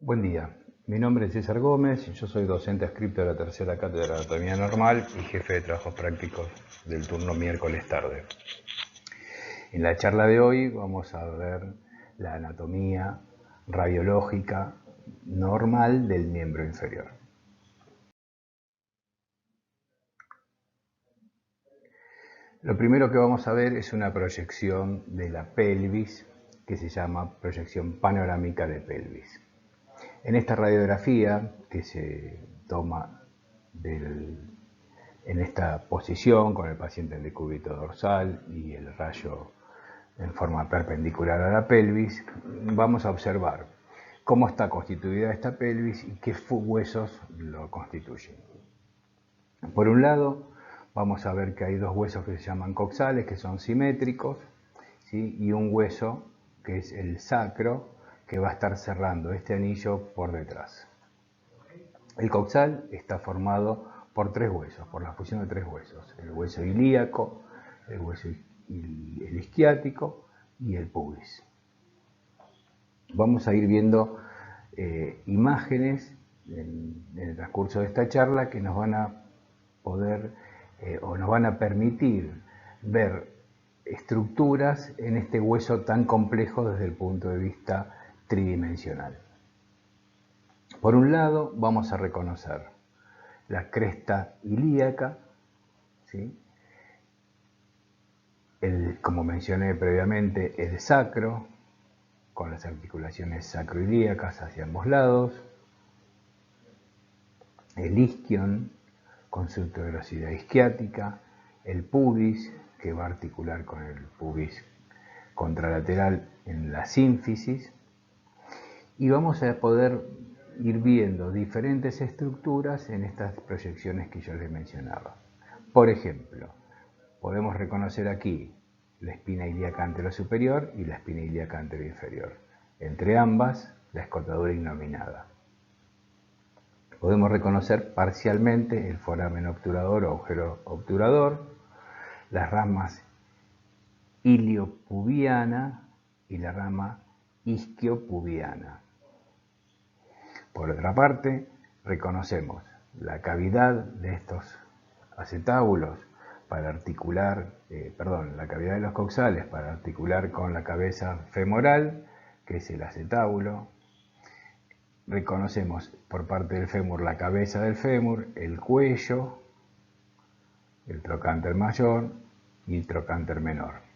Buen día, mi nombre es César Gómez y yo soy docente adscripto de la tercera cátedra de Anatomía Normal y jefe de trabajos prácticos del turno miércoles tarde. En la charla de hoy vamos a ver la anatomía radiológica normal del miembro inferior. Lo primero que vamos a ver es una proyección de la pelvis que se llama proyección panorámica de pelvis. En esta radiografía que se toma en esta posición con el paciente en decúbito dorsal y el rayo en forma perpendicular a la pelvis, vamos a observar cómo está constituida esta pelvis y qué huesos lo constituyen. Por un lado, vamos a ver que hay dos huesos que se llaman coxales, que son simétricos, ¿sí? Y un hueso que es el sacro, que va a estar cerrando este anillo por detrás. El coxal está formado por tres huesos, por la fusión de tres huesos: el hueso ilíaco, el hueso el isquiático y el pubis. Vamos a ir viendo imágenes en el transcurso de esta charla que nos van a poder o nos van a permitir ver estructuras en este hueso tan complejo desde el punto de vista tridimensional. Por un lado, vamos a reconocer la cresta ilíaca, ¿sí? Como mencioné previamente, el sacro, con las articulaciones sacroilíacas hacia ambos lados, el isquion, con su tuberosidad isquiática, el pubis, que va a articular con el pubis contralateral en la sínfisis, y vamos a poder ir viendo diferentes estructuras en estas proyecciones que yo les mencionaba. Por ejemplo, podemos reconocer aquí la espina ilíaca anterosuperior y la espina ilíaca anteroinferior. Entre ambas, la escotadura innominada. Podemos reconocer parcialmente el foramen obturador o agujero obturador, las ramas iliopubiana y la rama isquiopubiana. Por otra parte, reconocemos la cavidad de estos acetábulos para articular, la cavidad de los coxales para articular con la cabeza femoral, que es el acetábulo. Reconocemos por parte del fémur la cabeza del fémur, el cuello, el trocánter mayor y el trocánter menor.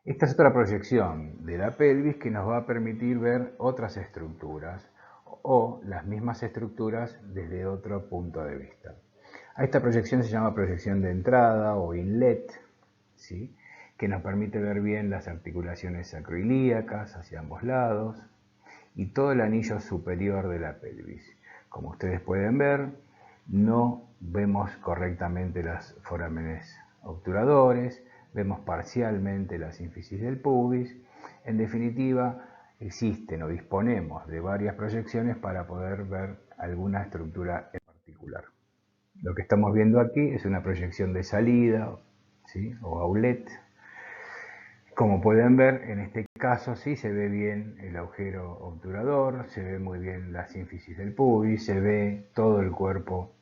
Esta es otra proyección de la pelvis que nos va a permitir ver otras estructuras o las mismas estructuras desde otro punto de vista. A esta proyección se llama proyección de entrada o inlet, ¿sí? Que nos permite ver bien las articulaciones sacroilíacas hacia ambos lados y todo el anillo superior de la pelvis. Como ustedes pueden ver, no vemos correctamente los forámenes obturadores, vemos parcialmente la sínfisis del pubis. En definitiva, existen o disponemos de varias proyecciones para poder ver alguna estructura en particular. Lo que estamos viendo aquí es una proyección de salida, ¿sí? O outlet. Como pueden ver, en este caso sí se ve bien el agujero obturador, se ve muy bien la sínfisis del pubis, se ve todo el cuerpo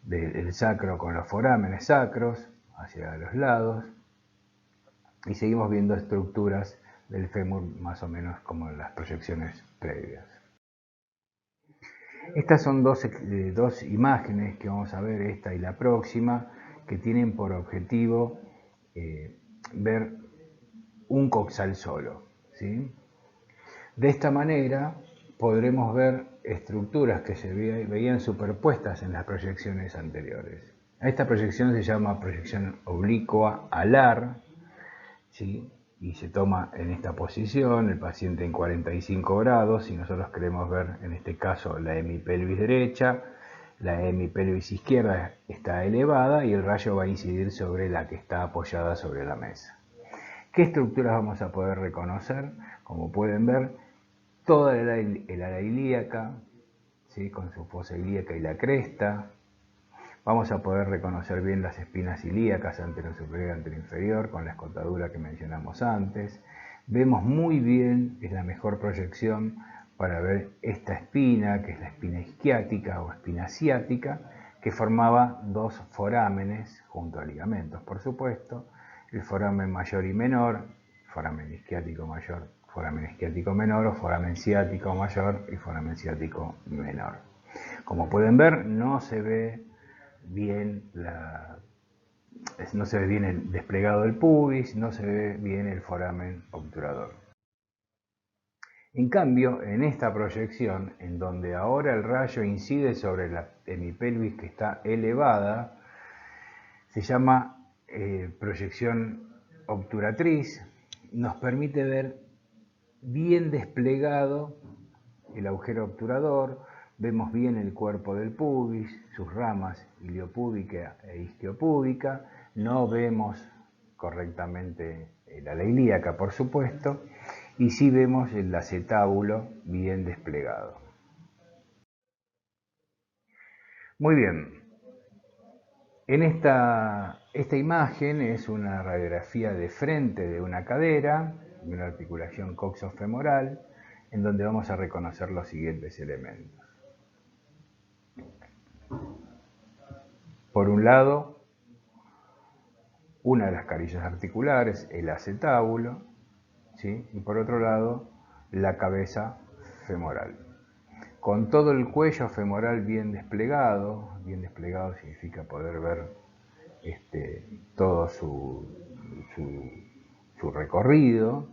del sacro con los forámenes sacros hacia los lados, y seguimos viendo estructuras del fémur más o menos como en las proyecciones previas. Estas son dos imágenes que vamos a ver, esta y la próxima, que tienen por objetivo ver un coxal solo, ¿sí? De esta manera podremos ver estructuras que se veían superpuestas en las proyecciones anteriores. A esta proyección se llama proyección oblicua alar, ¿sí? Y se toma en esta posición el paciente en 45 grados y nosotros queremos ver en este caso la hemipelvis derecha, la hemipelvis izquierda está elevada y el rayo va a incidir sobre la que está apoyada sobre la mesa. ¿Qué estructuras vamos a poder reconocer? Como pueden ver, toda el ala ilíaca, ¿sí? Con su fosa ilíaca y la cresta. Vamos a poder reconocer bien las espinas ilíacas anterosuperior y anteroinferior con la escotadura que mencionamos antes. Vemos muy bien, es la mejor proyección para ver esta espina, que es la espina isquiática o espina ciática, que formaba dos forámenes junto a ligamentos, por supuesto, el foramen mayor y menor, foramen isquiático mayor, foramen isquiático menor, o foramen ciático mayor y foramen ciático menor. Como pueden ver, no se ve bien el desplegado del pubis, no se ve bien el foramen obturador. En cambio, en esta proyección, en donde ahora el rayo incide sobre la hemipelvis que está elevada, se llama proyección obturatriz, nos permite ver bien desplegado el agujero obturador, vemos bien el cuerpo del pubis, sus ramas iliopúbica e isquiopúbica, no vemos correctamente la ala ilíaca, por supuesto, y sí vemos el acetábulo bien desplegado. Muy bien, esta imagen es una radiografía de frente de una cadera, de una articulación coxofemoral, en donde vamos a reconocer los siguientes elementos. Por un lado, una de las carillas articulares, el acetábulo, ¿sí? Y por otro lado, la cabeza femoral. Con todo el cuello femoral bien desplegado significa poder ver todo su recorrido,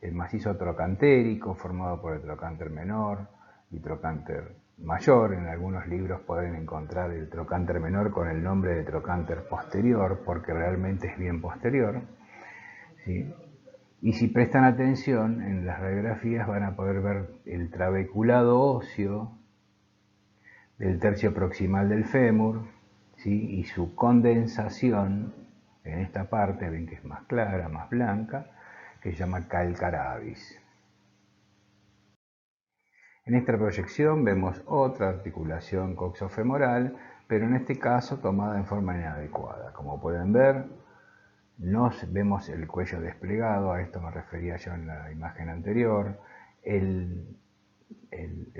el macizo trocantérico formado por el trocánter menor y trocánter mayor. En algunos libros pueden encontrar el trocánter menor con el nombre de trocánter posterior, porque realmente es bien posterior, ¿sí? Y si prestan atención en las radiografías van a poder ver el trabeculado óseo del tercio proximal del fémur, ¿sí? Y su condensación en esta parte, ven que es más clara, más blanca, que se llama calcara avis. En esta proyección vemos otra articulación coxofemoral, pero en este caso tomada en forma inadecuada. Como pueden ver, no vemos el cuello desplegado, a esto me refería yo en la imagen anterior, el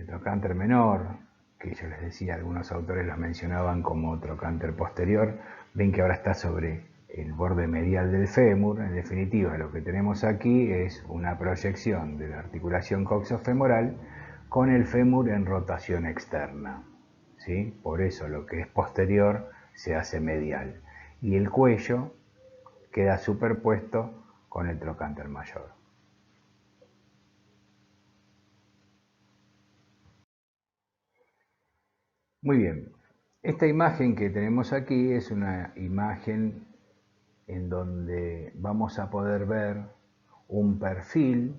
trocánter menor, que yo les decía, algunos autores los mencionaban como trocánter posterior, ven que ahora está sobre el borde medial del fémur. En definitiva, lo que tenemos aquí es una proyección de la articulación coxofemoral con el fémur en rotación externa, ¿sí? Por eso lo que es posterior se hace medial y el cuello queda superpuesto con el trocánter mayor. Muy bien, esta imagen que tenemos aquí es una imagen en donde vamos a poder ver un perfil,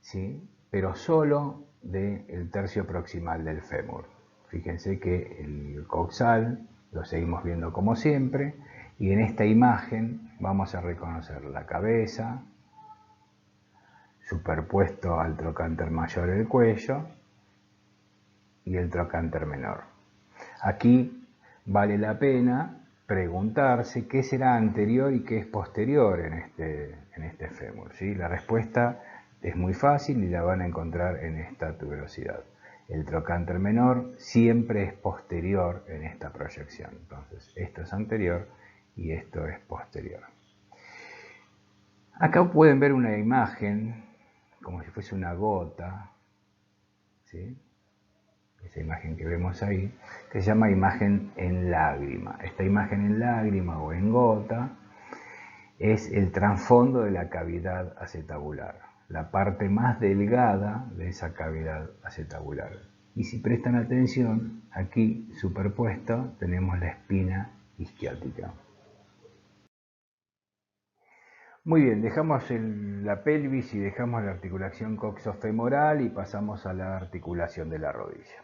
¿sí? Pero solo del tercio proximal del fémur. Fíjense que el coxal lo seguimos viendo como siempre, y en esta imagen vamos a reconocer la cabeza, superpuesto al trocánter mayor el cuello y el trocánter menor. Aquí vale la pena preguntarse qué será anterior y qué es posterior en este fémur, ¿sí? La respuesta es muy fácil y la van a encontrar en esta tuberosidad. El trocánter menor siempre es posterior en esta proyección. Entonces, esto es anterior y esto es posterior. Acá pueden ver una imagen como si fuese una gota, ¿sí? Esa imagen que vemos ahí, que se llama imagen en lágrima. Esta imagen en lágrima o en gota es el trasfondo de la cavidad acetabular, la parte más delgada de esa cavidad acetabular. Y si prestan atención, aquí superpuesto tenemos la espina isquiática. Muy bien, dejamos la pelvis y dejamos la articulación coxofemoral y pasamos a la articulación de la rodilla.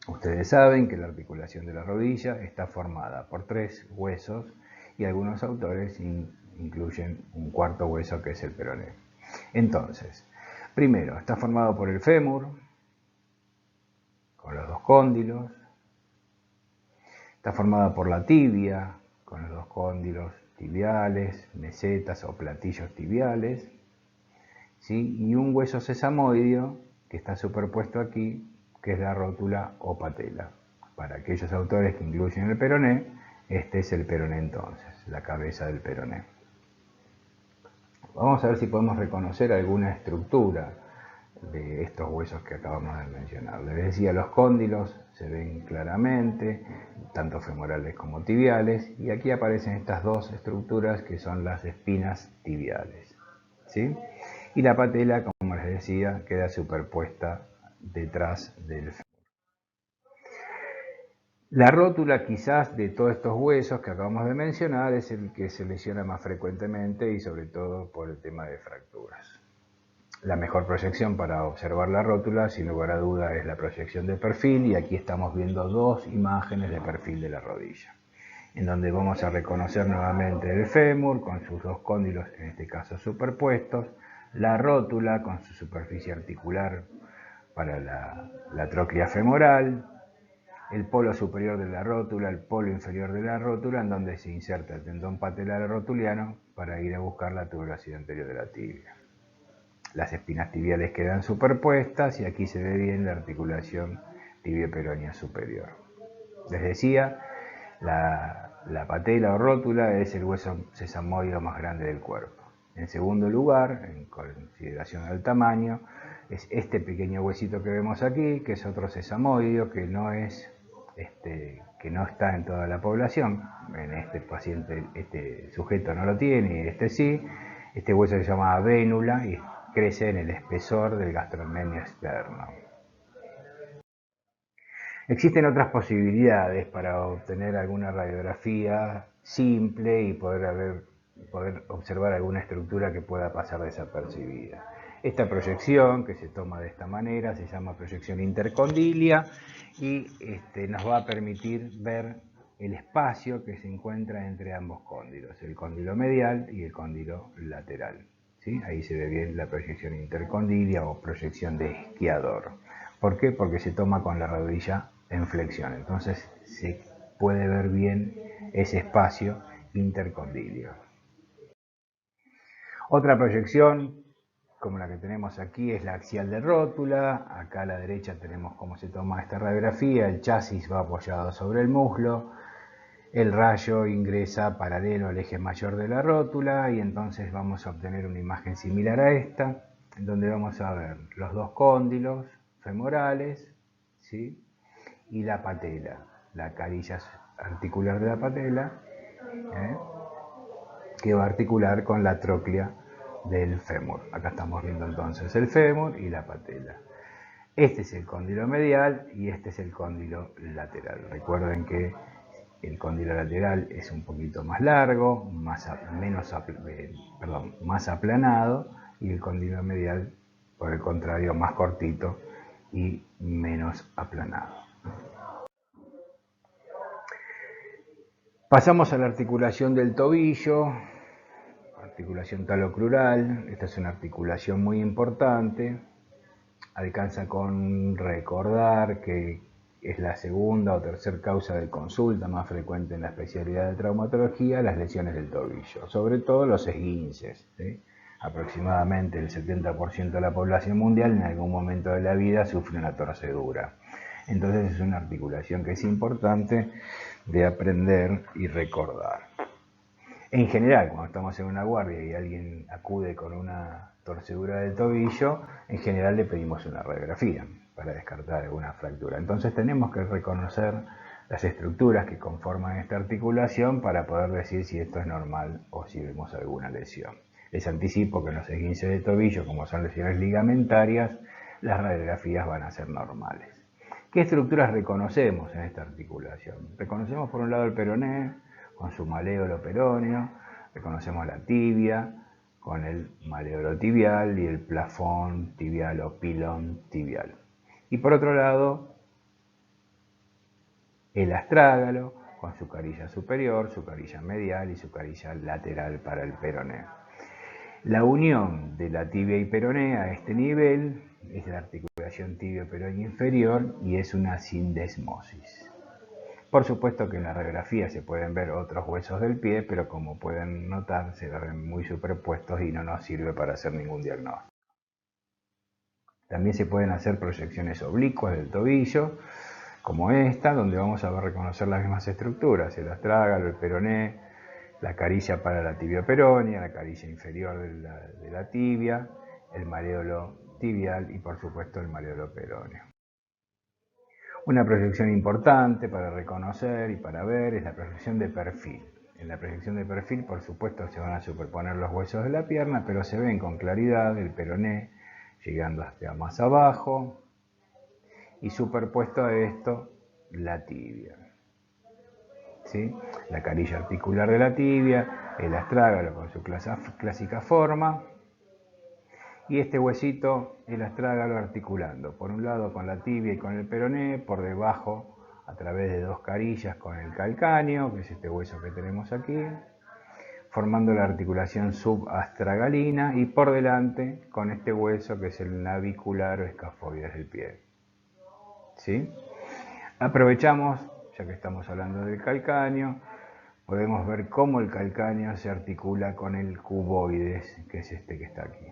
Ustedes saben que la articulación de la rodilla está formada por 3 huesos y algunos autores incluyen un cuarto hueso que es el peroné. Entonces, primero, está formado por el fémur, con los 2 cóndilos. Está formada por la tibia, con los 2 cóndilos tibiales, mesetas o platillos tibiales, ¿sí? Y un hueso sesamoideo que está superpuesto aquí, que es la rótula o patela. Para aquellos autores que incluyen el peroné, este es el peroné entonces, la cabeza del peroné. Vamos a ver si podemos reconocer alguna estructura de estos huesos que acabamos de mencionar. Les decía, los cóndilos se ven claramente, tanto femorales como tibiales, y aquí aparecen estas dos estructuras que son las espinas tibiales, ¿sí? Y la patela, como les decía, queda superpuesta detrás del fémur. La rótula quizás de todos estos huesos que acabamos de mencionar es el que se lesiona más frecuentemente y sobre todo por el tema de fracturas. La mejor proyección para observar la rótula, sin lugar a duda, es la proyección de perfil, y aquí estamos viendo dos imágenes de perfil de la rodilla, en donde vamos a reconocer nuevamente el fémur con sus dos cóndilos, en este caso superpuestos, la rótula con su superficie articular para la tróclea femoral, el polo superior de la rótula, el polo inferior de la rótula, en donde se inserta el tendón patelar rotuliano para ir a buscar la tuberosidad anterior de la tibia. Las espinas tibiales quedan superpuestas y aquí se ve bien la articulación tibio-peronea superior. Les decía, la patela o rótula es el hueso sesamoideo más grande del cuerpo. En segundo lugar, en consideración al tamaño, es este pequeño huesito que vemos aquí, que es otro sesamoideo que no está en toda la población. En este paciente, este sujeto no lo tiene y este sí. Este hueso se llama vénula y crece en el espesor del gastrocnemio externo. Existen otras posibilidades para obtener alguna radiografía simple y poder observar alguna estructura que pueda pasar desapercibida. Esta proyección, que se toma de esta manera, se llama proyección intercondilia y nos va a permitir ver el espacio que se encuentra entre ambos cóndilos, el cóndilo medial y el cóndilo lateral. ¿Sí? Ahí se ve bien la proyección intercondilia o proyección de esquiador. ¿Por qué? Porque se toma con la rodilla en flexión, entonces se puede ver bien ese espacio intercondilio. Otra proyección, como la que tenemos aquí, es la axial de rótula. Acá a la derecha tenemos cómo se toma esta radiografía, el chasis va apoyado sobre el muslo, el rayo ingresa paralelo al eje mayor de la rótula y entonces vamos a obtener una imagen similar a esta, en donde vamos a ver los dos cóndilos femorales, ¿sí? Y la patela, la carilla articular de la patela, que va a articular con la tróclea del fémur. Acá estamos viendo entonces el fémur y la patela. Este es el cóndilo medial y este es el cóndilo lateral. Recuerden que el cóndilo lateral es un poquito más largo, más aplanado, y el cóndilo medial, por el contrario, más cortito y menos aplanado. Pasamos a la articulación del tobillo, articulación talocrural. Esta es una articulación muy importante. Alcanza con recordar que es la segunda o tercera causa de consulta más frecuente en la especialidad de traumatología, las lesiones del tobillo, sobre todo los esguinces, ¿sí? Aproximadamente el 70% de la población mundial en algún momento de la vida sufre una torcedura. Entonces es una articulación que es importante de aprender y recordar. En general, cuando estamos en una guardia y alguien acude con una torcedura del tobillo, en general le pedimos una radiografía para descartar alguna fractura. Entonces tenemos que reconocer las estructuras que conforman esta articulación para poder decir si esto es normal o si vemos alguna lesión. Les anticipo que en los esguinces de tobillo, como son lesiones ligamentarias, las radiografías van a ser normales. ¿Qué estructuras reconocemos en esta articulación? Reconocemos por un lado el peroné, con su maléolo peroneo, reconocemos la tibia, con el maléolo tibial y el plafón tibial o pilón tibial. Y por otro lado, el astrágalo, con su carilla superior, su carilla medial y su carilla lateral para el peroné. La unión de la tibia y peroné a este nivel es la articulación tibio-peronea inferior y es una sindesmosis. Por supuesto que en la radiografía se pueden ver otros huesos del pie, pero como pueden notar se ven muy superpuestos y no nos sirve para hacer ningún diagnóstico. También se pueden hacer proyecciones oblicuas del tobillo, como esta, donde vamos a reconocer las mismas estructuras, el astrágalo, el peroné, la carilla para la tibioperonia, la carilla inferior de la tibia, el mareolo tibial y por supuesto el mareolo peroneo. Una proyección importante para reconocer y para ver es la proyección de perfil. En la proyección de perfil, por supuesto, se van a superponer los huesos de la pierna, pero se ven con claridad el peroné llegando hasta más abajo y superpuesto a esto la tibia. ¿Sí? La carilla articular de la tibia, el astrágalo con su clásica forma y este huesito, el astrágalo articulando, por un lado con la tibia y con el peroné, por debajo a través de dos carillas con el calcáneo, que es este hueso que tenemos aquí, formando la articulación subastragalina y por delante con este hueso que es el navicular o escafoides del pie. ¿Sí? Aprovechamos, ya que estamos hablando del calcáneo, podemos ver cómo el calcáneo se articula con el cuboides, que es este que está aquí.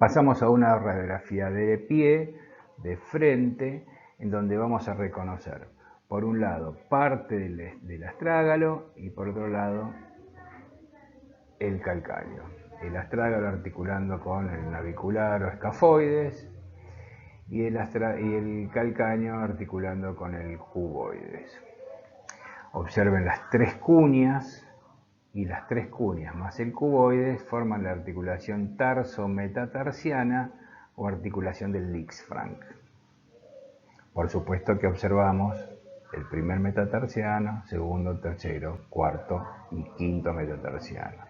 Pasamos a una radiografía de pie, de frente, en donde vamos a reconocer, por un lado, parte del astrágalo y por otro lado, el calcáneo. El astrágalo articulando con el navicular o escafoides y el calcáneo articulando con el cuboides. Observen las tres cuñas y las tres cuñas más el cuboides forman la articulación tarso-metatarsiana o articulación del Lisfranc. Por supuesto que observamos el primer metatarsiano, segundo, tercero, cuarto y quinto metatarsiano.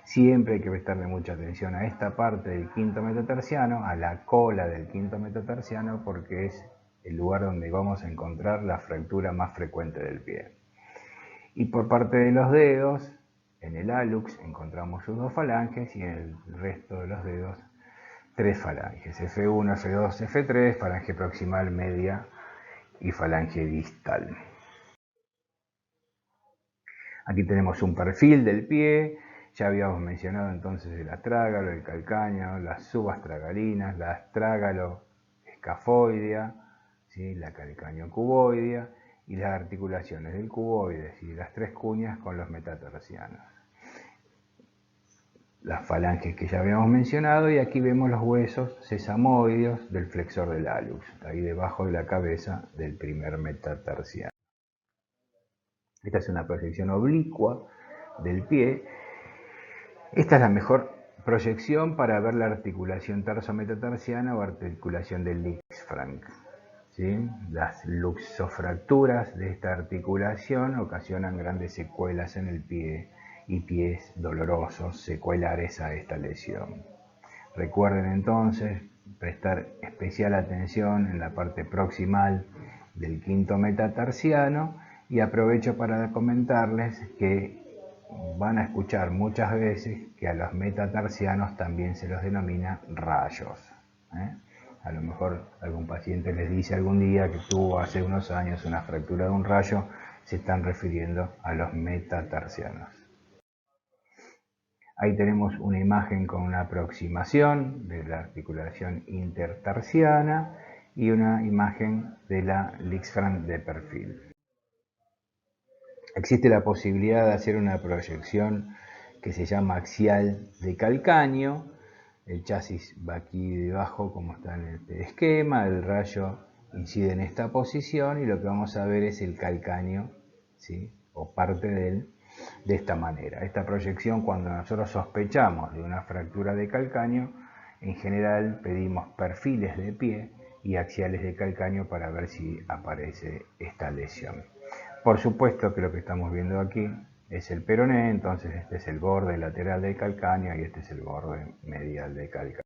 Siempre hay que prestarle mucha atención a esta parte del quinto metatarsiano, a la cola del quinto metatarsiano, porque es el lugar donde vamos a encontrar la fractura más frecuente del pie. Y por parte de los dedos, en el hallux encontramos sus dos falanges y en el resto de los dedos tres falanges, F1, F2, F3, falange proximal, media y falange distal. Aquí tenemos un perfil del pie, ya habíamos mencionado entonces el astrágalo, el calcáneo, las subastragalinas, la astrágalo escafoidea, ¿sí? La calcáneo cuboidea y las articulaciones del cuboides y las tres cuñas con los metatarsianos. Las falanges que ya habíamos mencionado y aquí vemos los huesos sesamoideos del flexor del hallux, ahí debajo de la cabeza del primer metatarsiano. Esta es una proyección oblicua del pie. Esta es la mejor proyección para ver la articulación tarso-metatarsiana o articulación del Lisfranc. ¿Sí? Las luxofracturas de esta articulación ocasionan grandes secuelas en el pie y pies dolorosos secuelares a esta lesión. Recuerden entonces prestar especial atención en la parte proximal del quinto metatarsiano y aprovecho para comentarles que van a escuchar muchas veces que a los metatarsianos también se los denomina rayos. A lo mejor algún paciente les dice algún día que tuvo hace unos años una fractura de un rayo, se están refiriendo a los metatarsianos. Ahí tenemos una imagen con una aproximación de la articulación intertarsiana y una imagen de la Lisfranc de perfil. Existe la posibilidad de hacer una proyección que se llama axial de calcáneo. El chasis va aquí debajo como está en este esquema, el rayo incide en esta posición y lo que vamos a ver es el calcáneo, ¿sí? O parte de él de esta manera. Esta proyección, cuando nosotros sospechamos de una fractura de calcáneo, en general pedimos perfiles de pie y axiales de calcáneo para ver si aparece esta lesión. Por supuesto que lo que estamos viendo aquí es el peroné, entonces este es el borde lateral del calcáneo y este es el borde medial del calcáneo.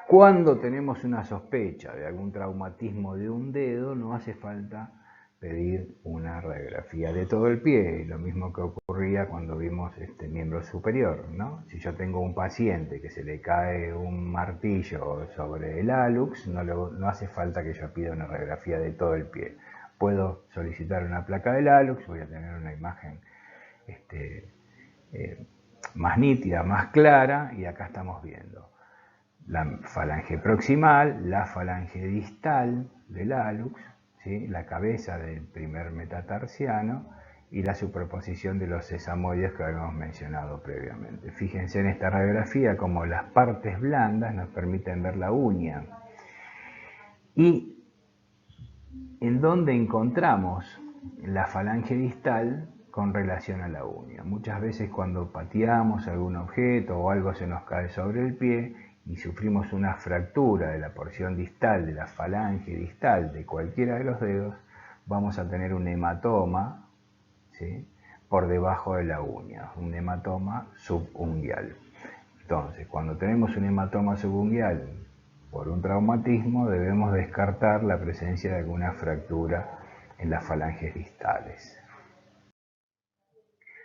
Cuando tenemos una sospecha de algún traumatismo de un dedo, no hace falta pedir una radiografía de todo el pie, lo mismo que ocurría cuando vimos este miembro superior, ¿no? Si yo tengo un paciente que se le cae un martillo sobre el hallux, no hace falta que yo pida una radiografía de todo el pie. Puedo solicitar una placa del hallux, voy a tener una imagen más nítida, más clara, y acá estamos viendo la falange proximal, la falange distal del hallux, ¿sí? La cabeza del primer metatarsiano y la superposición de los sesamoides que habíamos mencionado previamente. Fíjense en esta radiografía como las partes blandas nos permiten ver la uña. Y en donde encontramos la falange distal con relación a la uña. Muchas veces cuando pateamos algún objeto o algo se nos cae sobre el pie y sufrimos una fractura de la porción distal, de la falange distal de cualquiera de los dedos, vamos a tener un hematoma, ¿sí?, por debajo de la uña, un hematoma subunguial. Entonces, cuando tenemos un hematoma subunguial por un traumatismo, debemos descartar la presencia de alguna fractura en las falanges distales.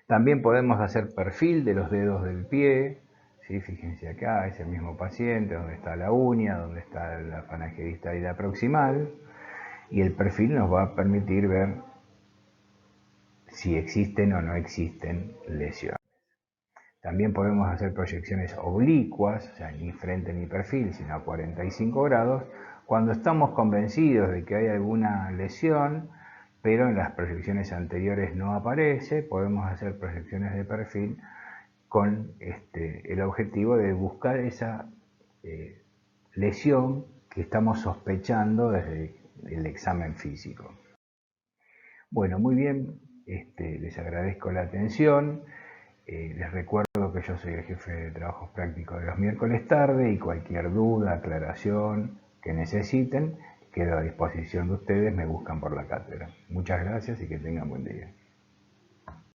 También podemos hacer perfil de los dedos del pie, ¿sí? Fíjense acá, es el mismo paciente, donde está la uña, donde está la falange distal y la proximal, y el perfil nos va a permitir ver si existen o no existen lesiones. También podemos hacer proyecciones oblicuas, o sea, ni frente ni perfil, sino a 45 grados, cuando estamos convencidos de que hay alguna lesión, pero en las proyecciones anteriores no aparece. Podemos hacer proyecciones de perfil con el objetivo de buscar esa lesión que estamos sospechando desde el examen físico. Bueno, muy bien, les agradezco la atención. Les recuerdo que yo soy el jefe de trabajos prácticos de los miércoles tarde y cualquier duda, aclaración que necesiten, quedo a disposición de ustedes, me buscan por la cátedra. Muchas gracias y que tengan buen día.